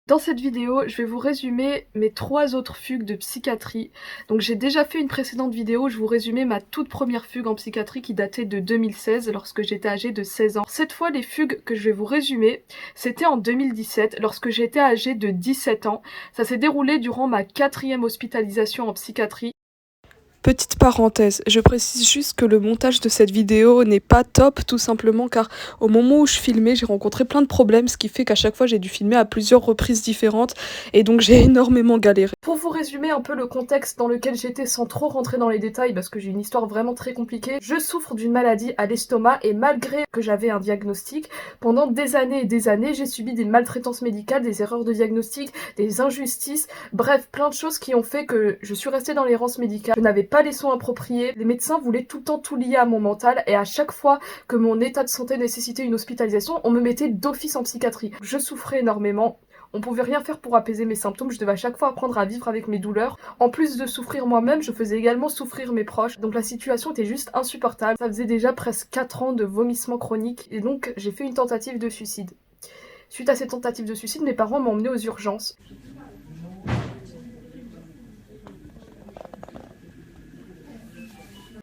Dans cette vidéo, je vais vous résumer mes 3 autres fugues de psychiatrie. Donc j'ai déjà fait une précédente vidéo où je vous résumais ma toute première fugue en psychiatrie qui datait de 2016 lorsque j'étais âgée de 16 ans. Cette fois, les fugues que je vais vous résumer, c'était en 2017 lorsque j'étais âgée de 17 ans. Ça s'est déroulé durant ma 4e hospitalisation en psychiatrie. Petite parenthèse, je précise juste que le montage de cette vidéo n'est pas top tout simplement car au moment où je filmais, j'ai rencontré plein de problèmes, ce qui fait qu'à chaque fois j'ai dû filmer à plusieurs reprises différentes et donc j'ai énormément galéré. Pour vous résumer un peu le contexte dans lequel j'étais sans trop rentrer dans les détails parce que j'ai une histoire vraiment très compliquée, je souffre d'une maladie à l'estomac et malgré que j'avais un diagnostic, pendant des années et des années, j'ai subi des maltraitances médicales, des erreurs de diagnostic, des injustices, bref, plein de choses qui ont fait que je suis restée dans l'errance médicale. Je n'avais pas les soins appropriés, les médecins voulaient tout le temps tout lier à mon mental et à chaque fois que mon état de santé nécessitait une hospitalisation, on me mettait d'office en psychiatrie. Je souffrais énormément. On pouvait rien faire pour apaiser mes symptômes, je devais à chaque fois apprendre à vivre avec mes douleurs. En plus de souffrir moi-même, je faisais également souffrir mes proches. Donc la situation était juste insupportable. Ça faisait déjà presque 4 ans de vomissements chroniques et donc j'ai fait une tentative de suicide. Suite à cette tentative de suicide, mes parents m'ont emmenée aux urgences.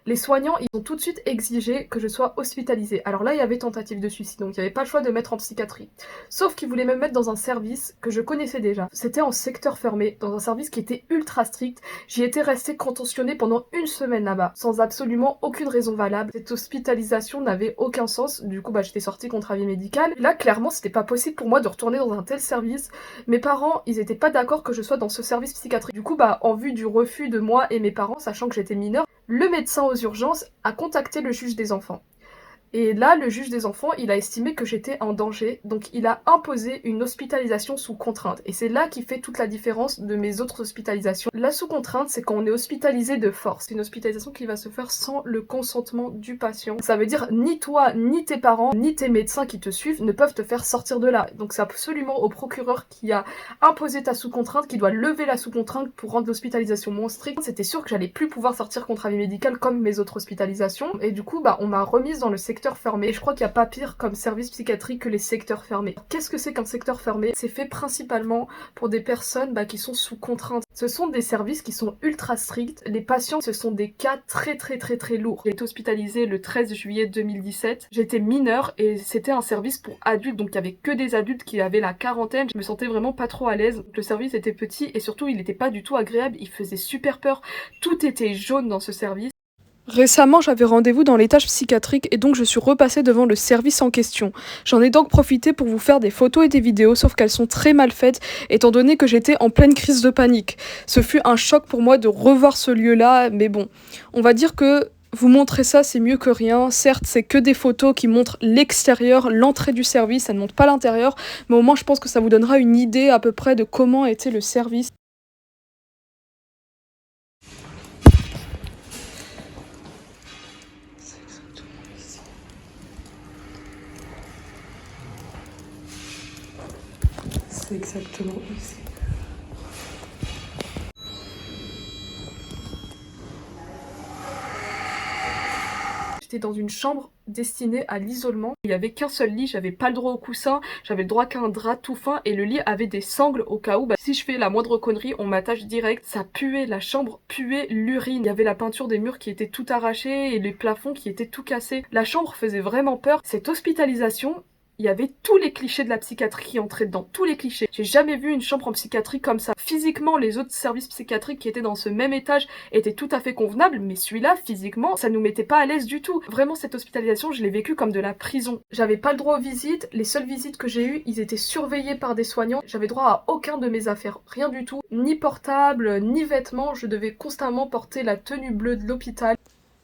Les soignants, ils ont tout de suite exigé que je sois hospitalisée. Alors là, il y avait tentative de suicide, donc il n'y avait pas le choix de mettre en psychiatrie. Sauf qu'ils voulaient me mettre dans un service que je connaissais déjà. C'était en secteur fermé, dans un service qui était ultra strict. J'y étais restée contentionnée pendant 1 semaine là-bas, sans absolument aucune raison valable. Cette hospitalisation n'avait aucun sens, du coup j'étais sortie contre avis médical. Là, clairement, c'était pas possible pour moi de retourner dans un tel service. Mes parents, ils étaient pas d'accord que je sois dans ce service psychiatrique. Du coup, en vue du refus de moi et mes parents, sachant que j'étais mineure, le médecin aux urgences a contacté le juge des enfants. Et là, le juge des enfants, il a estimé que j'étais en danger, donc il a imposé une hospitalisation sous contrainte. Et c'est là qui fait toute la différence de mes autres hospitalisations. La sous contrainte, c'est quand on est hospitalisé de force. C'est une hospitalisation qui va se faire sans le consentement du patient. Ça veut dire ni toi, ni tes parents, ni tes médecins qui te suivent ne peuvent te faire sortir de là. Donc c'est absolument au procureur qui a imposé ta sous contrainte, qui doit lever la sous contrainte pour rendre l'hospitalisation moins stricte. C'était sûr que j'allais plus pouvoir sortir contre avis médical comme mes autres hospitalisations. Et du coup, on m'a remise dans le secteur fermé. Et je crois qu'il n'y a pas pire comme service psychiatrique que les secteurs fermés. Qu'est-ce que c'est qu'un secteur fermé? C'est fait principalement pour des personnes qui sont sous contrainte. Ce sont des services qui sont ultra stricts. Les patients, ce sont des cas très lourds. J'ai été hospitalisée le 13 juillet 2017. J'étais mineure et c'était un service pour adultes, donc il y avait que des adultes qui avaient la quarantaine. Je me sentais vraiment pas trop à l'aise. Le service était petit et surtout il n'était pas du tout agréable. Il faisait super peur. Tout était jaune dans ce service. Récemment, j'avais rendez-vous dans l'étage psychiatrique et donc je suis repassée devant le service en question. J'en ai donc profité pour vous faire des photos et des vidéos, sauf qu'elles sont très mal faites, étant donné que j'étais en pleine crise de panique. Ce fut un choc pour moi de revoir ce lieu-là, mais bon, on va dire que vous montrer ça, c'est mieux que rien. Certes, c'est que des photos qui montrent l'extérieur, l'entrée du service, ça ne montre pas l'intérieur, mais au moins je pense que ça vous donnera une idée à peu près de comment était le service. C'est exactement ici. J'étais dans une chambre destinée à l'isolement. Il n'y avait qu'un seul lit, j'avais pas le droit au coussin, j'avais le droit qu'à un drap tout fin et le lit avait des sangles au cas où si je fais la moindre connerie, on m'attache direct. Ça puait, la chambre puait l'urine. Il y avait la peinture des murs qui était tout arrachée et les plafonds qui étaient tout cassés. La chambre faisait vraiment peur. Cette hospitalisation, il y avait tous les clichés de la psychiatrie qui entraient dedans, tous les clichés. J'ai jamais vu une chambre en psychiatrie comme ça. Physiquement, les autres services psychiatriques qui étaient dans ce même étage étaient tout à fait convenables, mais celui-là, physiquement, ça nous mettait pas à l'aise du tout. Vraiment, cette hospitalisation, je l'ai vécue comme de la prison. J'avais pas le droit aux visites, les seules visites que j'ai eues, ils étaient surveillés par des soignants. J'avais droit à aucun de mes affaires, rien du tout. Ni portable, ni vêtements, je devais constamment porter la tenue bleue de l'hôpital.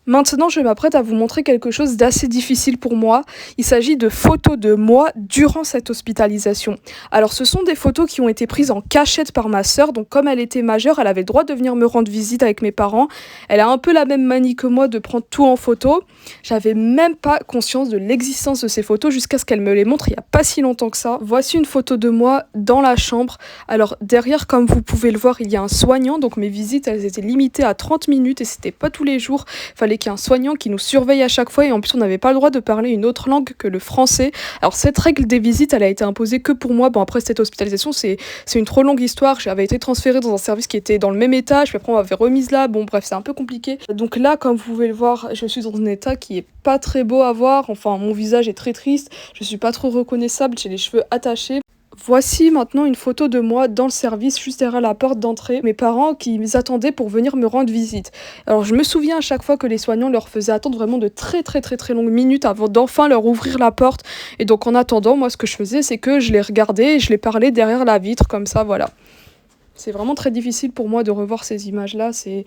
Maintenant, je m'apprête à vous montrer quelque chose d'assez difficile pour moi. Il s'agit de photos de moi durant cette hospitalisation. Alors, ce sont des photos qui ont été prises en cachette par ma sœur. Donc, comme elle était majeure, elle avait le droit de venir me rendre visite avec mes parents. Elle a un peu la même manie que moi de prendre tout en photo. J'avais même pas conscience de l'existence de ces photos jusqu'à ce qu'elle me les montre il y a pas si longtemps que ça. Voici une photo de moi dans la chambre. Alors, derrière, comme vous pouvez le voir, il y a un soignant. Donc, mes visites, elles étaient limitées à 30 minutes et c'était pas tous les jours. Fallait fallait qu'il y ait un soignant qui nous surveille à chaque fois et en plus on n'avait pas le droit de parler une autre langue que le français. Alors cette règle des visites, elle a été imposée que pour moi. Bon après cette hospitalisation, c'est une trop longue histoire. J'avais été transférée dans un service qui était dans le même étage, puis après on m'avait remise là. Bon bref, c'est un peu compliqué. Donc là, comme vous pouvez le voir, je suis dans un état qui est pas très beau à voir. Enfin, mon visage est très triste. Je suis pas trop reconnaissable, j'ai les cheveux attachés. Voici maintenant une photo de moi dans le service, juste derrière la porte d'entrée. Mes parents qui m'attendaient pour venir me rendre visite. Alors je me souviens à chaque fois que les soignants leur faisaient attendre vraiment de très longues minutes avant d'enfin leur ouvrir la porte. Et donc en attendant, moi ce que je faisais, c'est que je les regardais et je les parlais derrière la vitre comme ça, voilà. C'est vraiment très difficile pour moi de revoir ces images-là. Il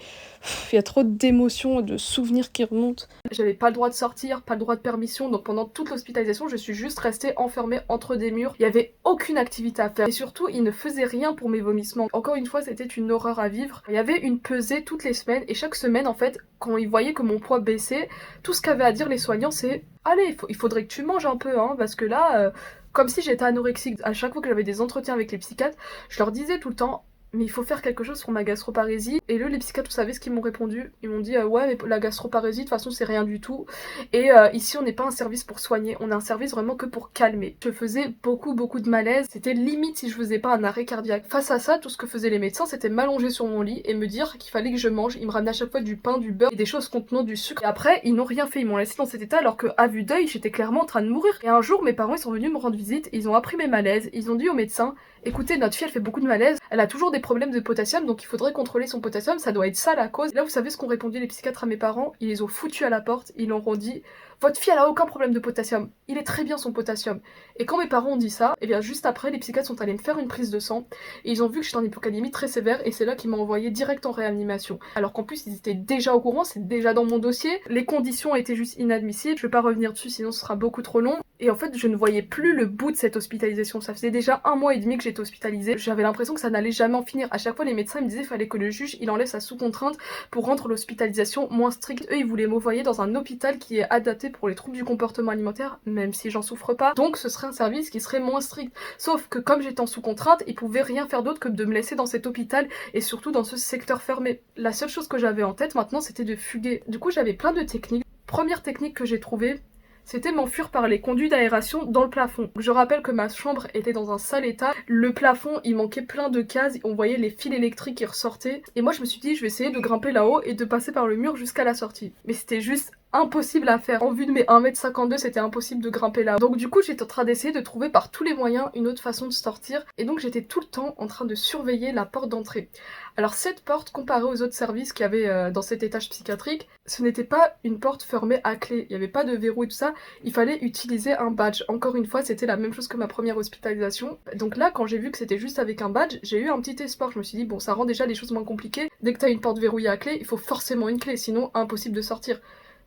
y a trop d'émotions, de souvenirs qui remontent. J'avais pas le droit de sortir, pas le droit de permission, donc pendant toute l'hospitalisation, je suis juste restée enfermée entre des murs. Il y avait aucune activité à faire. Et surtout, ils ne faisaient rien pour mes vomissements. Encore une fois, c'était une horreur à vivre. Il y avait une pesée toutes les semaines, et chaque semaine, en fait, quand ils voyaient que mon poids baissait, tout ce qu'avaient à dire les soignants, c'est « Allez, il faudrait que tu manges un peu, hein, parce que là... comme si j'étais anorexique. À chaque fois que j'avais des entretiens avec les psychiatres, je leur disais tout le temps mais il faut faire quelque chose pour ma gastroparésie. Et là, les psychiatres, vous savez ce qu'ils m'ont répondu? Ils m'ont dit ouais, mais la gastroparésie, de toute façon, c'est rien du tout. Et ici, on n'est pas un service pour soigner, on a un service vraiment que pour calmer. Je faisais beaucoup de malaise. C'était limite si je faisais pas un arrêt cardiaque. Face à ça, tout ce que faisaient les médecins, c'était m'allonger sur mon lit et me dire qu'il fallait que je mange. Ils me ramenaient à chaque fois du pain, du beurre et des choses contenant du sucre. Et après, ils n'ont rien fait. Ils m'ont laissé dans cet état alors qu'à vue d'œil, j'étais clairement en train de mourir. Et un jour, mes parents, ils sont venus me rendre visite. Ils ont appris mes malaises. Ils ont dit au médecin écoutez, notre fille elle fait beaucoup de malaise, elle a toujours des problèmes de potassium, donc il faudrait contrôler son potassium, ça doit être ça la cause. Et là, vous savez ce qu'ont répondu les psychiatres à mes parents? Ils les ont foutus à la porte, ils leur ont dit votre fille elle a aucun problème de potassium, il est très bien son potassium. Et quand mes parents ont dit ça, et bien juste après, les psychiatres sont allés me faire une prise de sang, et ils ont vu que j'étais en hypocalémie très sévère, et c'est là qu'ils m'ont envoyé direct en réanimation. Alors qu'en plus, ils étaient déjà au courant, c'est déjà dans mon dossier, les conditions étaient juste inadmissibles, je vais pas revenir dessus sinon ce sera beaucoup trop long. Et en fait, je ne voyais plus le bout de cette hospitalisation. Ça faisait déjà 1 mois et demi que j'étais hospitalisée. J'avais l'impression que ça n'allait jamais en finir. À chaque fois, les médecins me disaient qu'il fallait que le juge il enlève sa sous-contrainte pour rendre l'hospitalisation moins stricte. Eux, ils voulaient m'envoyer dans un hôpital qui est adapté pour les troubles du comportement alimentaire, même si j'en souffre pas. Donc, ce serait un service qui serait moins strict. Sauf que comme j'étais en sous-contrainte, ils pouvaient rien faire d'autre que de me laisser dans cet hôpital et surtout dans ce secteur fermé. La seule chose que j'avais en tête maintenant, c'était de fuguer. Du coup, j'avais plein de techniques. Première technique que j'ai trouvée, c'était m'enfuir par les conduits d'aération dans le plafond. Je rappelle que ma chambre était dans un sale état, le plafond il manquait plein de cases, on voyait les fils électriques qui ressortaient, et moi je me suis dit je vais essayer de grimper là-haut et de passer par le mur jusqu'à la sortie. Mais c'était juste impossible à faire. En vue de mes 1m52, c'était impossible de grimper là. Donc du coup, j'étais en train d'essayer de trouver par tous les moyens une autre façon de sortir. Et donc j'étais tout le temps en train de surveiller la porte d'entrée. Alors cette porte, comparée aux autres services qu'il y avait dans cet étage psychiatrique, ce n'était pas une porte fermée à clé. Il n'y avait pas de verrou et tout ça. Il fallait utiliser un badge. Encore une fois, c'était la même chose que ma première hospitalisation. Donc là, quand j'ai vu que c'était juste avec un badge, j'ai eu un petit espoir. Je me suis dit, bon, ça rend déjà les choses moins compliquées. Dès que t'as une porte verrouillée à clé, il faut forcément une clé, sinon impossible de sortir.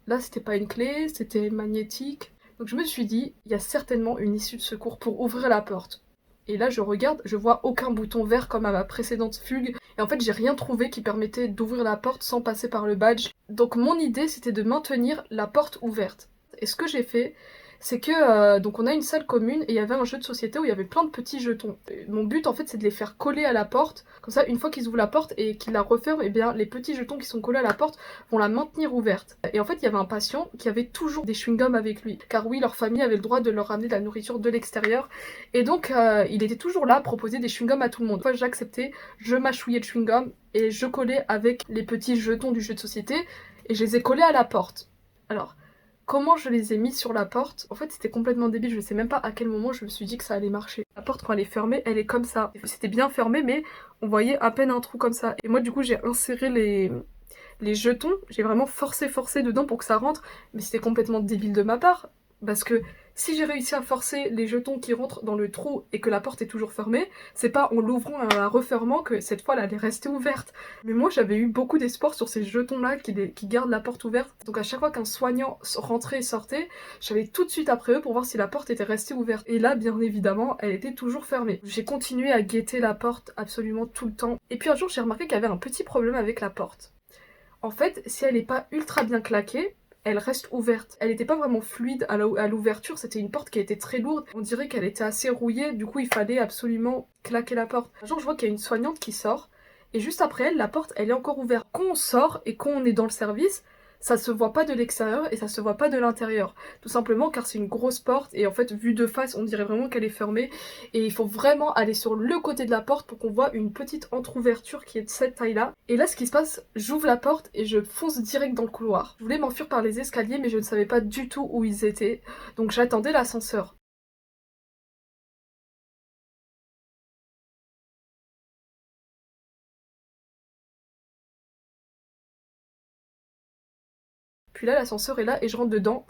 Là, c'était pas une clé, c'était magnétique. Donc je me suis dit, il y a certainement une issue de secours pour ouvrir la porte. Et là, je regarde, je vois aucun bouton vert comme à ma précédente fugue. Et en fait, j'ai rien trouvé qui permettait d'ouvrir la porte sans passer par le badge. Donc mon idée, c'était de maintenir la porte ouverte. Et ce que j'ai fait, c'est que donc on a une salle commune et il y avait un jeu de société où il y avait plein de petits jetons. Et mon but en fait c'est de les faire coller à la porte, comme ça une fois qu'ils ouvrent la porte et qu'ils la referment, et bien les petits jetons qui sont collés à la porte vont la maintenir ouverte. Et en fait il y avait un patient qui avait toujours des chewing-gums avec lui, car oui leur famille avait le droit de leur ramener de la nourriture de l'extérieur, et donc il était toujours là à proposer des chewing-gums à tout le monde. Une fois j'acceptais, je mâchouillais le chewing-gum et je collais avec les petits jetons du jeu de société et je les ai collés à la porte. Alors comment je les ai mis sur la porte? En fait, c'était complètement débile. Je sais même pas à quel moment je me suis dit que ça allait marcher. La porte, quand elle est fermée, elle est comme ça. C'était bien fermé, mais on voyait à peine un trou comme ça. Et moi, du coup, j'ai inséré les jetons. J'ai vraiment forcé dedans pour que ça rentre. Mais c'était complètement débile de ma part. Parce que si j'ai réussi à forcer les jetons qui rentrent dans le trou et que la porte est toujours fermée, c'est pas en l'ouvrant et en la refermant que cette fois elle allait rester ouverte. Mais moi j'avais eu beaucoup d'espoir sur ces jetons là qui gardent la porte ouverte. Donc à chaque fois qu'un soignant rentrait et sortait, j'allais tout de suite après eux pour voir si la porte était restée ouverte. Et là bien évidemment elle était toujours fermée. J'ai continué à guetter la porte absolument tout le temps. Et puis un jour j'ai remarqué qu'il y avait un petit problème avec la porte. En fait si elle est pas ultra bien claquée, elle reste ouverte. Elle n'était pas vraiment fluide à l'ouverture, c'était une porte qui était très lourde. On dirait qu'elle était assez rouillée, du coup il fallait absolument claquer la porte. Un jour je vois qu'il y a une soignante qui sort, et juste après elle, la porte elle est encore ouverte. Quand on sort et quand on est dans le service, ça se voit pas de l'extérieur et ça se voit pas de l'intérieur. Tout simplement car c'est une grosse porte et en fait vue de face on dirait vraiment qu'elle est fermée et il faut vraiment aller sur le côté de la porte pour qu'on voit une petite entr'ouverture qui est de cette taille là. Et là ce qui se passe, j'ouvre la porte et je fonce direct dans le couloir. Je voulais m'enfuir par les escaliers mais je ne savais pas du tout où ils étaient, donc j'attendais l'ascenseur. Puis là l'ascenseur est là et je rentre dedans.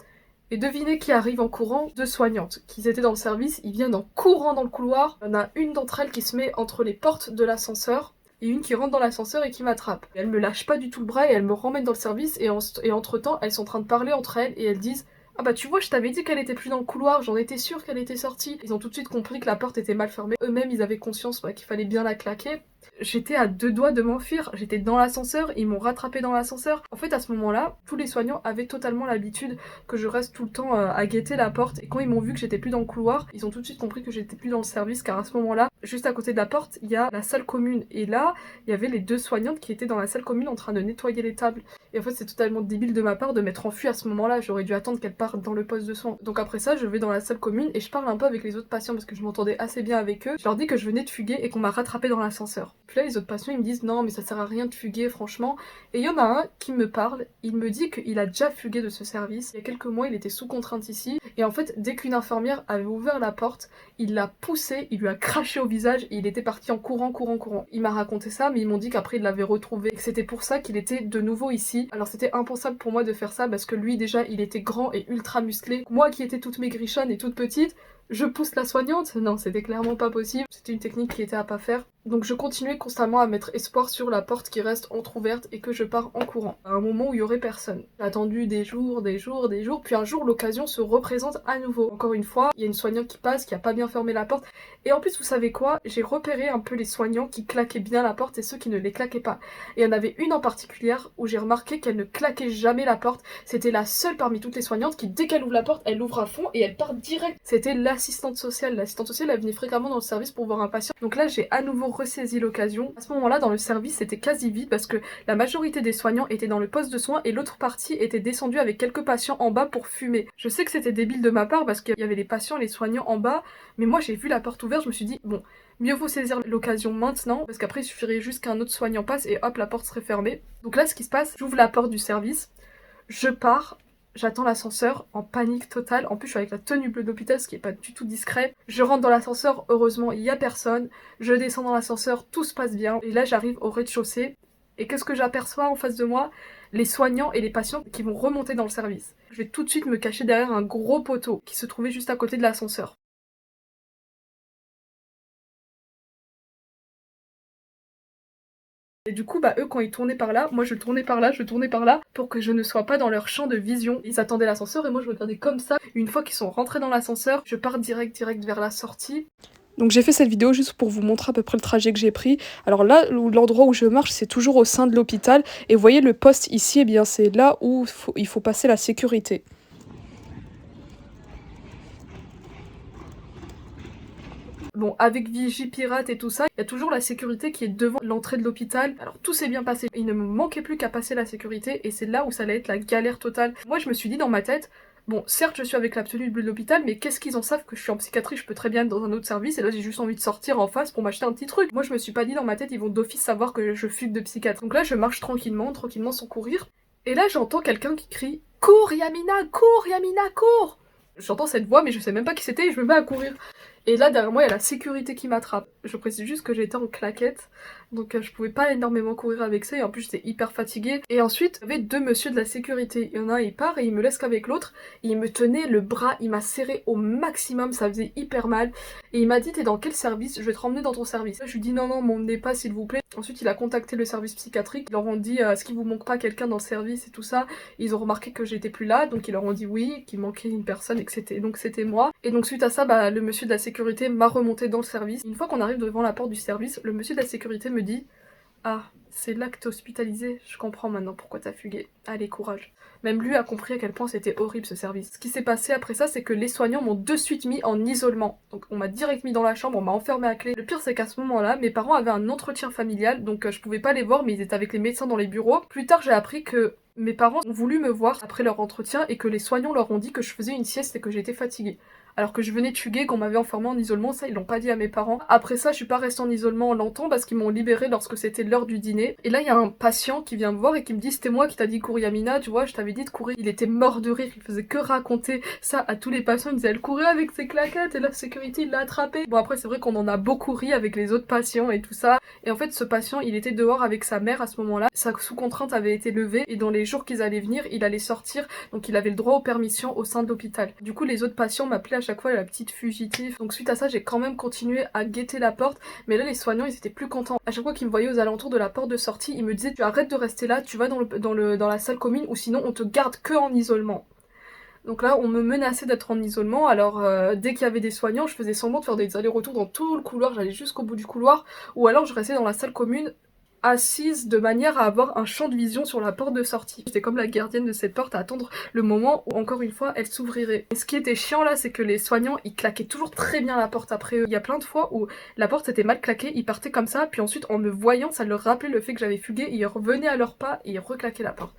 Et devinez qui arrive en courant? Deux soignantes qui étaient dans le service, ils viennent en courant dans le couloir. Il y en a une d'entre elles qui se met entre les portes de l'ascenseur et une qui rentre dans l'ascenseur et qui m'attrape. Elle me lâche pas du tout le bras et elle me ramène dans le service et entre-temps, elles sont en train de parler entre elles et elles disent: ah bah tu vois, je t'avais dit qu'elle était plus dans le couloir, j'en étais sûre qu'elle était sortie. Ils ont tout de suite compris que la porte était mal fermée. Eux-mêmes, ils avaient conscience qu'il fallait bien la claquer. J'étais à deux doigts de m'enfuir, j'étais dans l'ascenseur, ils m'ont rattrapé dans l'ascenseur. En fait, à ce moment-là, tous les soignants avaient totalement l'habitude que je reste tout le temps à guetter la porte. Et quand ils m'ont vu que j'étais plus dans le couloir, ils ont tout de suite compris que j'étais plus dans le service, car à ce moment-là, juste à côté de la porte, il y a la salle commune. Et là, il y avait les deux soignantes qui étaient dans la salle commune en train de nettoyer les tables. Et en fait, c'est totalement débile de ma part de m'être enfuie à ce moment-là. J'aurais dû attendre qu'elles partent dans le poste de soins. Donc après ça, je vais dans la salle commune et je parle un peu avec les autres patients parce que je m'entendais assez bien avec eux. Je leur dis que je venais de fuguer et qu'on m'a rattrapé dans l'ascenseur. Puis là, les autres patients, ils me disent non, mais ça sert à rien de fuguer, franchement. Et il y en a un qui me parle. Il me dit qu'il a déjà fugué de ce service. Il y a quelques mois, il était sous contrainte ici. Et en fait, dès qu'une infirmière avait ouvert la porte, il l'a poussé, il lui a craché au visage et il était parti en courant. Il m'a raconté ça, mais ils m'ont dit qu'après il l'avait retrouvé et que c'était pour ça qu'il était de nouveau ici. Alors c'était impensable pour moi de faire ça parce que lui déjà il était grand et ultra musclé. Moi qui étais toute maigrichonne et toute petite, je pousse la soignante? Non, c'était clairement pas possible. C'était une technique qui était à pas faire. Donc je continuais constamment à mettre espoir sur la porte qui reste entrouverte et que je pars en courant. À un moment où il y aurait personne. J'ai attendu des jours, puis un jour l'occasion se représente à nouveau. Encore une fois, il y a une soignante qui passe, qui a pas bien fermé la porte. Et en plus, vous savez quoi? J'ai repéré un peu les soignants qui claquaient bien la porte et ceux qui ne les claquaient pas. Et il y en avait une en particulier où j'ai remarqué qu'elle ne claquait jamais la porte. C'était la seule parmi toutes les soignantes qui, dès qu'elle ouvre la porte, elle l'ouvre à fond et elle part direct. C'était l'assistante sociale. L'assistante sociale, elle venait fréquemment dans le service pour voir un patient. Donc là, j'ai à nouveau ressaisi l'occasion. À ce moment-là, dans le service, c'était quasi vide parce que la majorité des soignants étaient dans le poste de soins et l'autre partie était descendue avec quelques patients en bas pour fumer. Je sais que c'était débile de ma part parce qu'il y avait les patients, les soignants en bas, mais moi j'ai vu la porte ouverte, je me suis dit bon, mieux vaut saisir l'occasion maintenant parce qu'après il suffirait juste qu'un autre soignant passe et hop, la porte serait fermée. Donc là, ce qui se passe, j'ouvre la porte du service, je pars. J'attends l'ascenseur en panique totale. En plus, je suis avec la tenue bleue d'hôpital, ce qui est pas du tout discret. Je rentre dans l'ascenseur, heureusement, il y a personne. Je descends dans l'ascenseur, tout se passe bien. Et là, j'arrive au rez-de-chaussée. Et qu'est-ce que j'aperçois en face de moi? Les soignants et les patients qui vont remonter dans le service. Je vais tout de suite me cacher derrière un gros poteau qui se trouvait juste à côté de l'ascenseur. Et du coup, eux, quand ils tournaient par là, moi je tournais par là, pour que je ne sois pas dans leur champ de vision. Ils attendaient l'ascenseur et moi je regardais comme ça. Une fois qu'ils sont rentrés dans l'ascenseur, je pars direct vers la sortie. Donc j'ai fait cette vidéo juste pour vous montrer à peu près le trajet que j'ai pris. Alors là, l'endroit où je marche, c'est toujours au sein de l'hôpital. Et vous voyez le poste ici, eh bien c'est là où il faut passer la sécurité. Bon, avec Vigipirate et tout ça, il y a toujours la sécurité qui est devant l'entrée de l'hôpital. Alors tout s'est bien passé. Il ne me manquait plus qu'à passer la sécurité et c'est là où ça allait être la galère totale. Moi, je me suis dit dans ma tête, bon, certes, je suis avec la tenue bleue de l'hôpital, mais qu'est-ce qu'ils en savent que je suis en psychiatrie? Je peux très bien être dans un autre service et là, j'ai juste envie de sortir en face pour m'acheter un petit truc. Moi, je me suis pas dit dans ma tête, ils vont d'office savoir que je fugue de psychiatre. Donc là, je marche tranquillement sans courir. Et là, j'entends quelqu'un qui crie: cours, Yamina, cours, Yamina, cours! J'entends cette voix, mais je sais même pas qui c'était et je me mets à courir. Et là, derrière moi, il y a la sécurité qui m'attrape. Je précise juste que j'étais en claquette, donc je pouvais pas énormément courir avec ça, et en plus j'étais hyper fatiguée. Et ensuite, il y avait deux messieurs de la sécurité. Il y en a un, il part, et il me laisse qu'avec l'autre. Il me tenait le bras, il m'a serré au maximum, ça faisait hyper mal. Et il m'a dit: t'es dans quel service? Je vais te ramener dans ton service. Là, je lui dis: non, m'emmenez pas, s'il vous plaît. Ensuite, il a contacté le service psychiatrique. Ils leur ont dit: est-ce qu'il vous manque pas quelqu'un dans le service et tout ça? Ils ont remarqué que j'étais plus là, donc ils leur ont dit oui, qu'il manquait une personne et que c'était moi. Et donc suite à ça, le monsieur de la sécurité m'a remonté dans le service. Une fois qu'on arrive devant la porte du service, le monsieur de la sécurité me dit: Ah, c'est là que t'es hospitalisé, je comprends maintenant pourquoi t'as fugué. Allez, courage. Même lui a compris à quel point c'était horrible ce service. Ce qui s'est passé après ça, c'est que les soignants m'ont de suite mis en isolement. Donc on m'a direct mis dans la chambre, on m'a enfermé à clé. Le pire c'est qu'à ce moment-là, mes parents avaient un entretien familial, donc je pouvais pas les voir, mais ils étaient avec les médecins dans les bureaux. Plus tard, j'ai appris que mes parents ont voulu me voir après leur entretien et que les soignants leur ont dit que je faisais une sieste et que j'étais fatiguée. Alors que je venais de fuguer, qu'on m'avait enfermée en isolement, ça ils l'ont pas dit à mes parents. Après ça, je suis pas restée en isolement longtemps parce qu'ils m'ont libérée lorsque c'était l'heure du dîner. Et là, il y a un patient qui vient me voir et qui me dit c'était moi qui t'a dit courir Yamina, tu vois, je t'avais dit de courir. Il était mort de rire, il faisait que raconter ça à tous les patients, il disait elle courait avec ses claquettes et la sécurité il l'a attrapée. Bon après c'est vrai qu'on en a beaucoup ri avec les autres patients et tout ça. Et en fait ce patient il était dehors avec sa mère à ce moment-là, sa sous-contrainte avait été levée et dans les jours qu'ils allaient venir, il allait sortir, donc il avait le droit aux permissions au sein de l'hôpital. Du coup les autres patients m'appelaient à chaque fois la petite fugitive. Donc suite à ça j'ai quand même continué à guetter la porte, mais là les soignants ils étaient plus contents. À chaque fois qu'ils me voyaient aux alentours de la porte de sortie, ils me disaient tu arrêtes de rester là, tu vas dans la salle commune ou sinon on te garde que en isolement. Donc là, on me menaçait d'être en isolement, alors dès qu'il y avait des soignants, je faisais semblant de faire des allers-retours dans tout le couloir, j'allais jusqu'au bout du couloir, ou alors je restais dans la salle commune assise de manière à avoir un champ de vision sur la porte de sortie. J'étais comme la gardienne de cette porte à attendre le moment où encore une fois elle s'ouvrirait. Et ce qui était chiant là, c'est que les soignants ils claquaient toujours très bien la porte après eux. Il y a plein de fois où la porte était mal claquée, ils partaient comme ça, puis ensuite en me voyant ça leur rappelait le fait que j'avais fugué, et ils revenaient à leurs pas et ils reclaquaient la porte.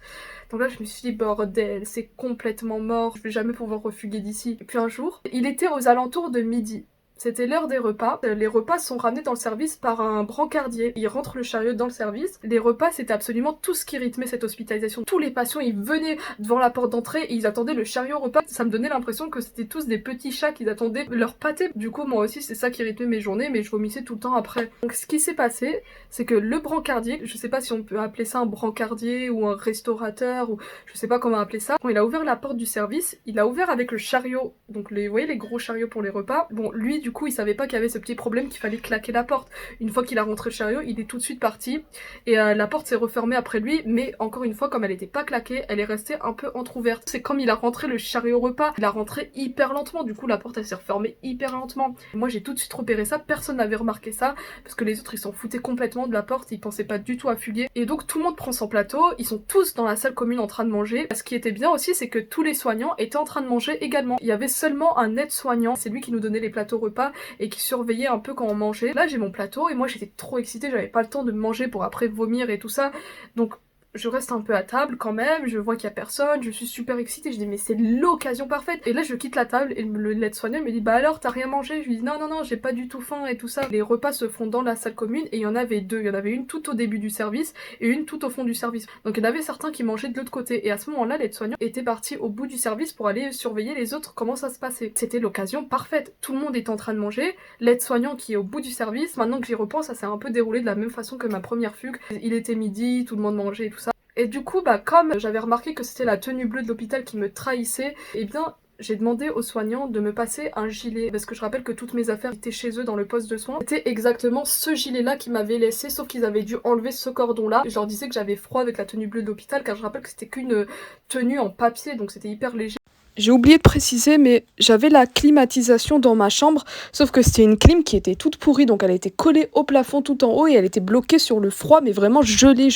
Donc là je me suis dit bordel, c'est complètement mort, je vais jamais pouvoir refuguer d'ici. Et puis un jour, il était aux alentours de midi. C'était l'heure des repas. Les repas sont ramenés dans le service par un brancardier. Il rentre le chariot dans le service. Les repas, c'était absolument tout ce qui rythmait cette hospitalisation. Tous les patients, ils venaient devant la porte d'entrée et ils attendaient le chariot au repas. Ça me donnait l'impression que c'était tous des petits chats qui attendaient leur pâté. Du coup, moi aussi, c'est ça qui rythmait mes journées, mais je vomissais tout le temps après. Donc ce qui s'est passé, c'est que le brancardier, je sais pas si on peut appeler ça un brancardier ou un restaurateur, ou je sais pas comment appeler ça, quand il a ouvert la porte du service, il a ouvert avec le chariot. Donc vous voyez les gros chariots pour les repas. Bon, lui, du coup, il savait pas qu'il y avait ce petit problème qu'il fallait claquer la porte. Une fois qu'il a rentré le chariot, il est tout de suite parti et la porte s'est refermée après lui, mais encore une fois, comme elle était pas claquée, elle est restée un peu entrouverte. C'est comme il a rentré le chariot repas, il a rentré hyper lentement, du coup la porte elle s'est refermée hyper lentement. Moi j'ai tout de suite repéré ça, personne n'avait remarqué ça, parce que les autres ils s'en foutaient complètement de la porte, ils pensaient pas du tout à fuguer. Et donc tout le monde prend son plateau, ils sont tous dans la salle commune en train de manger. Ce qui était bien aussi, c'est que tous les soignants étaient en train de manger également. Il y avait seulement un aide-soignant, c'est lui qui nous donnait les plateaux repas et qui surveillait un peu quand on mangeait. Là j'ai mon plateau et moi j'étais trop excitée, j'avais pas le temps de manger pour après vomir et tout ça. Donc je reste un peu à table quand même, je vois qu'il y a personne, je suis super excitée, je dis mais c'est l'occasion parfaite. Et là je quitte la table et le l'aide-soignant me dit bah alors t'as rien mangé? Je lui dis non j'ai pas du tout faim et tout ça. Les repas se font dans la salle commune et il y en avait deux, il y en avait une tout au début du service et une tout au fond du service. Donc il y en avait certains qui mangeaient de l'autre côté et à ce moment-là l'aide-soignant était parti au bout du service pour aller surveiller les autres comment ça se passait. C'était l'occasion parfaite, tout le monde est en train de manger, l'aide-soignant qui est au bout du service, maintenant que j'y repense ça s'est un peu déroulé de la même façon que ma première fugue. Il était midi, tout le monde mangeait et tout ça. Et du coup, bah comme j'avais remarqué que c'était la tenue bleue de l'hôpital qui me trahissait, eh bien j'ai demandé aux soignants de me passer un gilet, parce que je rappelle que toutes mes affaires étaient chez eux dans le poste de soins. C'était exactement ce gilet-là qu'ils m'avaient laissé, sauf qu'ils avaient dû enlever ce cordon-là. Je leur disais que j'avais froid avec la tenue bleue de l'hôpital, car je rappelle que c'était qu'une tenue en papier, donc c'était hyper léger. J'ai oublié de préciser, mais j'avais la climatisation dans ma chambre, sauf que c'était une clim qui était toute pourrie, donc elle était collée au plafond tout en haut et elle était bloquée sur le froid, mais vraiment gelée.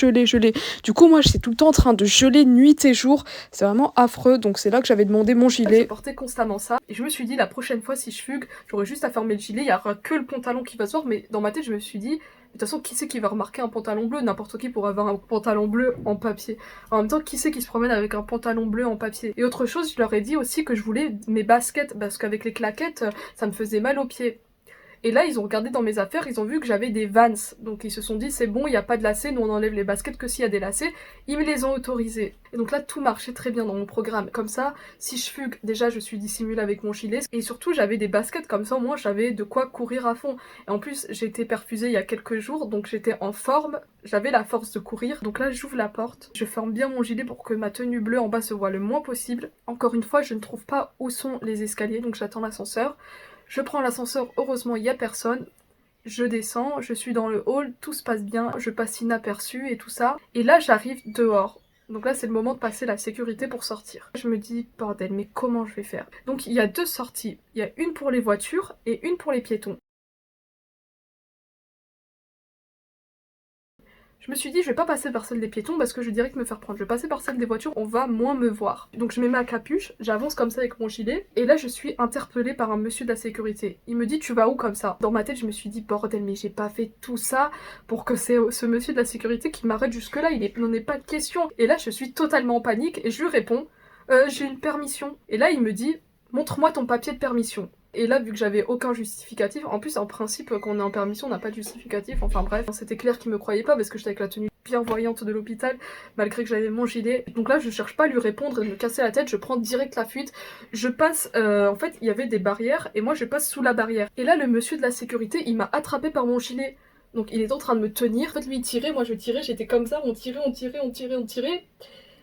Du coup, moi, j'étais tout le temps en train de geler nuit et jour, c'est vraiment affreux, donc c'est là que j'avais demandé mon gilet. Je portais constamment ça, et je me suis dit, la prochaine fois, si je fugue, j'aurais juste à fermer le gilet, il y aura que le pantalon qui va se voir, mais dans ma tête, je me suis dit, de toute façon, qui c'est qui va remarquer un pantalon bleu? N'importe qui pourrait avoir un pantalon bleu en papier. En même temps, qui c'est qui se promène avec un pantalon bleu en papier? Et autre chose, je leur ai dit aussi que je voulais mes baskets, parce qu'avec les claquettes, ça me faisait mal aux pieds. Et là, ils ont regardé dans mes affaires, ils ont vu que j'avais des Vans. Donc ils se sont dit, c'est bon, il n'y a pas de lacets, nous on enlève les baskets que s'il y a des lacets. Ils me les ont autorisés. Et donc là, tout marchait très bien dans mon programme. Comme ça, si je fugue, déjà je suis dissimulée avec mon gilet. Et surtout, j'avais des baskets, comme ça au moins j'avais de quoi courir à fond. Et en plus, j'ai été perfusée il y a quelques jours, donc j'étais en forme, j'avais la force de courir. Donc là, j'ouvre la porte, je ferme bien mon gilet pour que ma tenue bleue en bas se voit le moins possible. Encore une fois, je ne trouve pas où sont les escaliers, donc j'attends l'ascenseur. Je prends l'ascenseur, heureusement il n'y a personne, je descends, je suis dans le hall, tout se passe bien, je passe inaperçue et tout ça. Et là j'arrive dehors. Donc là c'est le moment de passer la sécurité pour sortir. Je me dis bordel mais comment je vais faire? Donc il y a deux sorties, il y a une pour les voitures et une pour les piétons. Je me suis dit, je vais pas passer par celle des piétons parce que je dirais que me faire prendre. Je vais passer par celle des voitures, on va moins me voir. Donc je mets ma capuche, j'avance comme ça avec mon gilet, et là je suis interpellée par un monsieur de la sécurité. Il me dit, tu vas où comme ça? Dans ma tête, je me suis dit, bordel, mais j'ai pas fait tout ça pour que c'est ce monsieur de la sécurité qui m'arrête jusque-là, n'en est pas de question. Et là, je suis totalement en panique et je lui réponds, j'ai une permission. Et là, il me dit, montre-moi ton papier de permission. Et là, vu que j'avais aucun justificatif, en plus, en principe, quand on est en permission, on n'a pas de justificatif, enfin bref, c'était clair qu'il me croyait pas parce que j'étais avec la tenue bienvoyante de l'hôpital, malgré que j'avais mon gilet. Donc là, je cherche pas à lui répondre et me casser la tête, je prends direct la fuite. Je passe, en fait, il y avait des barrières et moi, je passe sous la barrière. Et là, le monsieur de la sécurité, il m'a attrapé par mon gilet. Donc il est en train de me tenir, en fait, lui il tirait, moi je tirais, j'étais comme ça, on tirait.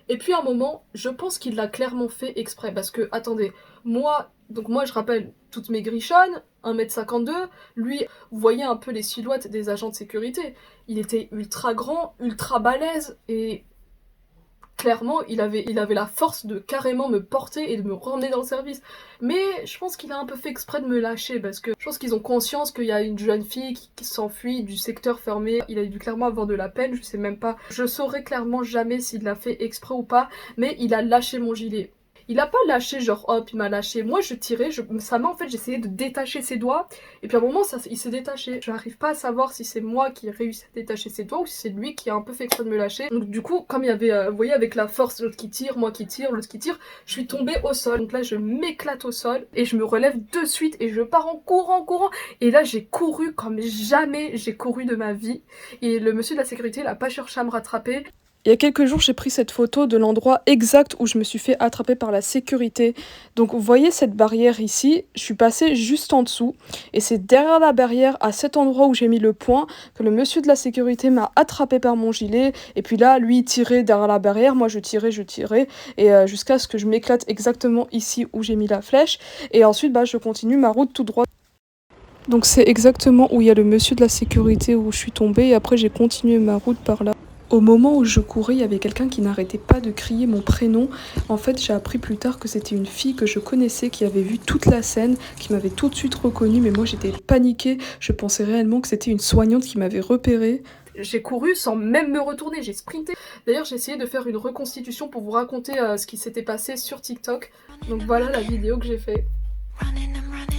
Et puis à un moment, je pense qu'il l'a clairement fait exprès, parce que, attendez, moi je rappelle toutes mes grichonnes, 1m52, lui, vous voyez un peu les silhouettes des agents de sécurité, il était ultra grand, ultra balèze, et clairement, il avait la force de carrément me porter et de me ramener dans le service. Mais je pense qu'il a un peu fait exprès de me lâcher, parce que je pense qu'ils ont conscience qu'il y a une jeune fille qui s'enfuit du secteur fermé. Il a dû clairement avoir de la peine, je sais même pas. Je saurais clairement jamais s'il l'a fait exprès ou pas, mais il a lâché mon gilet. Il a pas lâché genre hop, il m'a lâché. Moi je tirais, sa main en fait j'essayais de détacher ses doigts et puis à un moment il s'est détaché. Je n'arrive pas à savoir si c'est moi qui ai réussi à détacher ses doigts ou si c'est lui qui a un peu fait exprès de me lâcher. Donc du coup comme il y avait, vous voyez avec la force, l'autre qui tire, moi qui tire, l'autre qui tire, je suis tombée au sol. Donc là je m'éclate au sol et je me relève de suite et je pars en courant. Et là j'ai couru comme jamais j'ai couru de ma vie. Et le monsieur de la sécurité l'a pas cherché à me rattraper. Il y a quelques jours, j'ai pris cette photo de l'endroit exact où je me suis fait attraper par la sécurité. Donc vous voyez cette barrière ici, je suis passée juste en dessous. Et c'est derrière la barrière, à cet endroit où j'ai mis le poing, que le monsieur de la sécurité m'a attrapé par mon gilet. Et puis là, lui, il tirait derrière la barrière, moi je tirais. Et jusqu'à ce que je m'éclate exactement ici où j'ai mis la flèche. Et ensuite, je continue ma route tout droit. Donc c'est exactement où il y a le monsieur de la sécurité où je suis tombée. Et après, j'ai continué ma route par là. Au moment où je courais, il y avait quelqu'un qui n'arrêtait pas de crier mon prénom. En fait, j'ai appris plus tard que c'était une fille que je connaissais, qui avait vu toute la scène, qui m'avait tout de suite reconnue, mais moi j'étais paniquée. Je pensais réellement que c'était une soignante qui m'avait repérée. J'ai couru sans même me retourner, j'ai sprinté. D'ailleurs, j'ai essayé de faire une reconstitution pour vous raconter ce qui s'était passé sur TikTok. Donc voilà la vidéo que j'ai fait.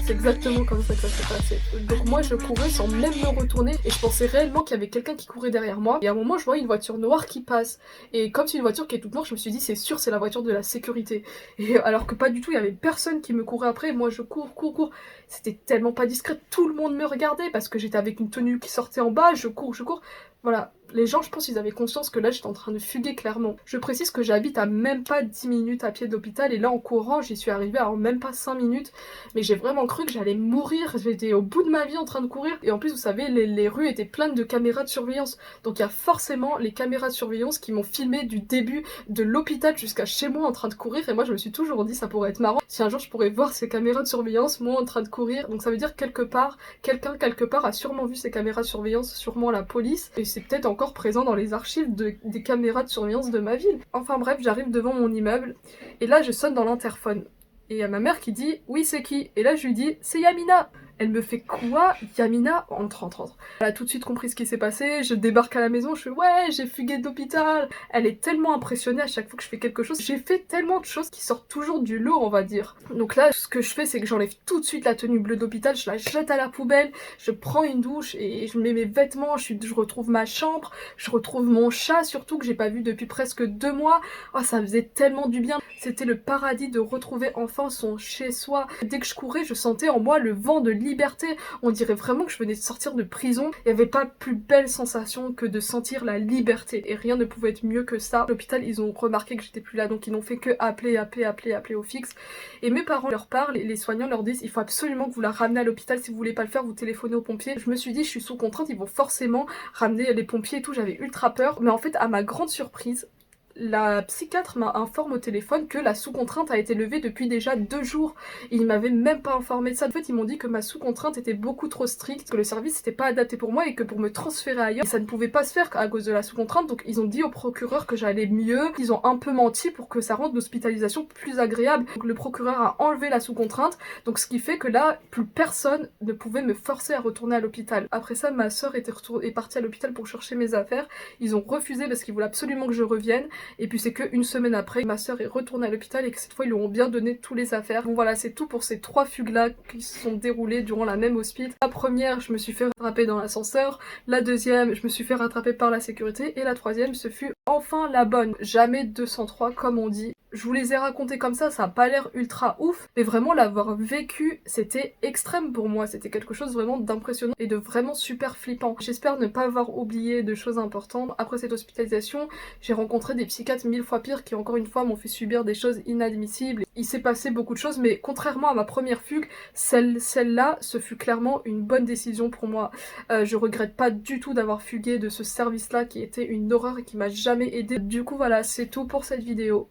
C'est exactement comme ça que ça s'est passé. Donc moi je courais sans même me retourner et je pensais réellement qu'il y avait quelqu'un qui courait derrière moi. Et à un moment je vois une voiture noire qui passe. Et comme c'est une voiture qui est toute noire, je me suis dit c'est sûr c'est la voiture de la sécurité. Et alors que pas du tout, il y avait personne qui me courait après. Et moi je cours. C'était tellement pas discret, tout le monde me regardait parce que j'étais avec une tenue qui sortait en bas, je cours. Voilà, les gens, je pense qu'ils avaient conscience que là, j'étais en train de fuguer clairement. Je précise que j'habite à même pas 10 minutes à pied de l'hôpital et là, en courant, j'y suis arrivée à même pas 5 minutes. Mais j'ai vraiment cru que j'allais mourir. J'étais au bout de ma vie en train de courir. Et en plus, vous savez, les rues étaient pleines de caméras de surveillance. Donc il y a forcément les caméras de surveillance qui m'ont filmé du début de l'hôpital jusqu'à chez moi en train de courir. Et moi, je me suis toujours dit, ça pourrait être marrant si un jour je pourrais voir ces caméras de surveillance, moi en train de courir. Donc ça veut dire quelqu'un quelque part a sûrement vu ces caméras de surveillance, sûrement la police. Et c'est peut-être encore présent dans les archives des caméras de surveillance de ma ville. Enfin bref, j'arrive devant mon immeuble et là je sonne dans l'interphone. Et il y a ma mère qui dit « Oui, c'est qui ?» Et là je lui dis « C'est Yamina !» Elle me fait quoi? Yamina? Entre. Elle a tout de suite compris ce qui s'est passé, je débarque à la maison, je fais ouais, j'ai fugué d'hôpital. Elle est tellement impressionnée à chaque fois que je fais quelque chose. J'ai fait tellement de choses qui sortent toujours du lot, on va dire. Donc là, ce que je fais, c'est que j'enlève tout de suite la tenue bleue d'hôpital, je la jette à la poubelle, je prends une douche et je mets mes vêtements, je retrouve ma chambre, je retrouve mon chat surtout que j'ai pas vu depuis presque 2 mois. Oh, ça faisait tellement du bien. C'était le paradis de retrouver enfin son chez-soi. Dès que je courais, je sentais en moi le vent de liberté. On dirait vraiment que je venais de sortir de prison. Il n'y avait pas plus belle sensation que de sentir la liberté. Et rien ne pouvait être mieux que ça. À l'hôpital, ils ont remarqué que j'étais plus là, donc ils n'ont fait que appeler au fixe. Et mes parents leur parlent, et les soignants leur disent il faut absolument que vous la ramenez à l'hôpital. Si vous voulez pas le faire, vous téléphonez aux pompiers. Je me suis dit je suis sous contrainte, ils vont forcément ramener les pompiers et tout. J'avais ultra peur. Mais en fait, à ma grande surprise, la psychiatre m'a informé au téléphone que la sous-contrainte a été levée depuis déjà 2 jours. Ils m'avaient même pas informé de ça. En fait, ils m'ont dit que ma sous-contrainte était beaucoup trop stricte, que le service n'était pas adapté pour moi et que pour me transférer ailleurs, ça ne pouvait pas se faire à cause de la sous-contrainte. Donc ils ont dit au procureur que j'allais mieux. Ils ont un peu menti pour que ça rende l'hospitalisation plus agréable. Donc le procureur a enlevé la sous-contrainte. Donc ce qui fait que là, plus personne ne pouvait me forcer à retourner à l'hôpital. Après ça, ma soeur est partie à l'hôpital pour chercher mes affaires. Ils ont refusé parce qu'ils voulaient absolument que je revienne. Et puis c'est qu'une semaine après, ma soeur est retournée à l'hôpital et que cette fois ils lui ont bien donné tous les affaires. Bon voilà, c'est tout pour ces 3 fugues-là qui se sont déroulées durant la même hospice. La première, je me suis fait rattraper dans l'ascenseur. La deuxième, je me suis fait rattraper par la sécurité. Et la troisième, ce fut enfin la bonne. Jamais 203 comme on dit. Je vous les ai racontés comme ça a pas l'air ultra ouf, mais vraiment l'avoir vécu, c'était extrême pour moi, c'était quelque chose vraiment d'impressionnant et de vraiment super flippant. J'espère ne pas avoir oublié de choses importantes. Après cette hospitalisation, j'ai rencontré des psychiatres 1000 fois pires qui encore une fois m'ont fait subir des choses inadmissibles. Il s'est passé beaucoup de choses, mais contrairement à ma première fugue, celle-là, ce fut clairement une bonne décision pour moi. Je regrette pas du tout d'avoir fugué de ce service-là qui était une horreur et qui m'a jamais aidée. Du coup voilà, c'est tout pour cette vidéo.